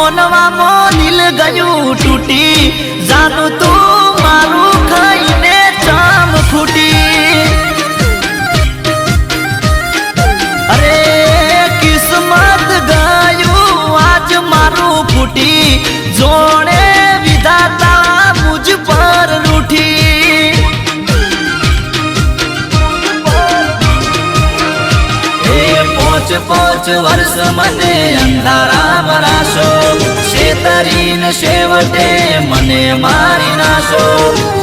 મોનવામાં દિલ ગયું તૂટી જાનું તું મારું ખાઈને ચામ ફૂટી અરે કિસ્મત ગયું આજ મારું ફૂટી જોડે વિધાતા મુજ પર રૂઠી પોચ વર્ષ મને અંધારા મરાશો શેતરીને શેવટે મને મારી નાશો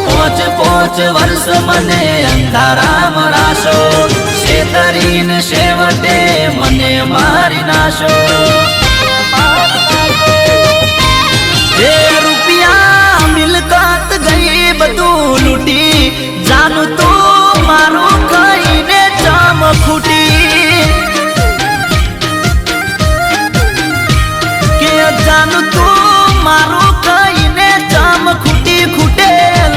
પોચ વર્ષ મને અંધારા મરાશો શેતરીને શેવટે મને મારી નાશો એ રૂપિયા મિલકત ગઈ બધું લૂટી જાનું તો મારું કહીને ચામ ફૂટી જાનું તું મારું કહીને જામ ખૂટી ખૂટેલ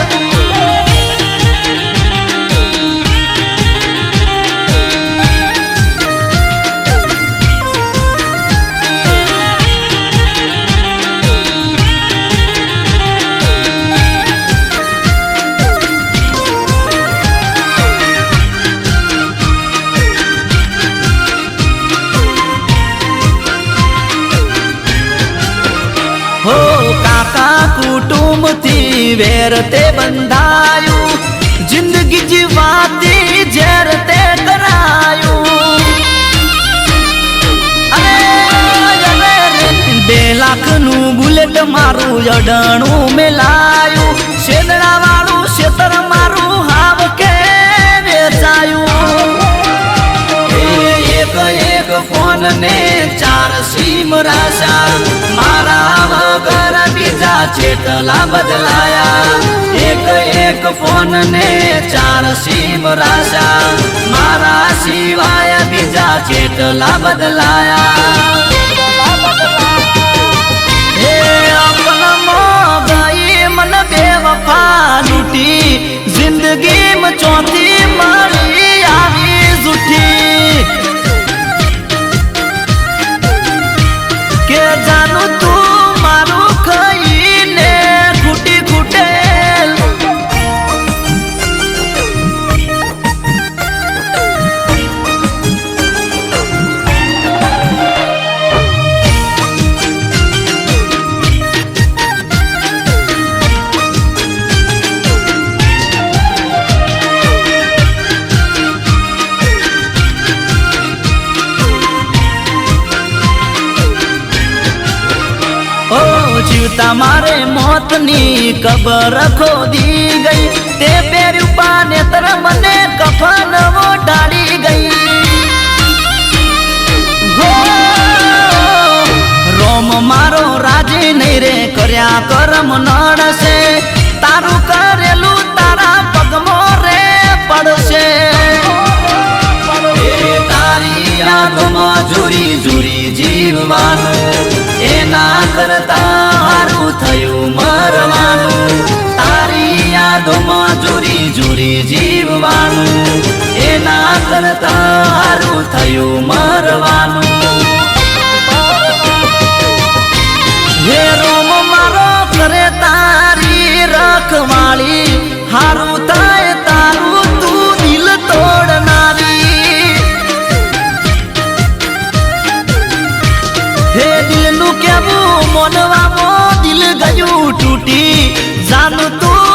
હો કાકા કુટુંબ થી વેર તે બંધાયું જિંદગી જીવાતી ઝેર તે કરાયું અરે 2 લાખ નું બુલેટ મારું અડાણું મેલાયું શેદડા વાળું શેતર મારું હાવ કે વેચાયું એક ફોન ને 4 સિમ રાશા મારા વગર બીજા ચેટલા બદલાયા એક ફોન ને 4 સિમ રાશા મારા સિવાય બીજા ચેટલા બદલાયા હે અપનામાં ગઈ મન બેવફા લૂટી જિંદગીમાં ચોથી મળી આવી જૂઠી કે જાનું તું મારું કહીને ખૂટી ખૂટેલ જીવતા મારે મોતની કબર ખોદી ગઈ તે પહેર્યું પાનેતર મને કફન ઓઢાડી ગઈ રોમ મારો રાજી નહીં રે કર્યા કરમ નડશે તારું કરેલું તારા પગમો રે પડશે તારી યાદમાં જુરી જુરી જીવવાનું એના કરતા હારું થયું મરવાનું તારી યાદોમાં જુરી જુરી જીવવાનું એના કરતા હારું થયું મરવાનું હે રોમ મારો કરે તારી રખવાળી હારું થાય તારું તું દિલ તોડનારી હે દિલનું કેવું મોનવામાં દિલ ગયું તૂટી જાનું તું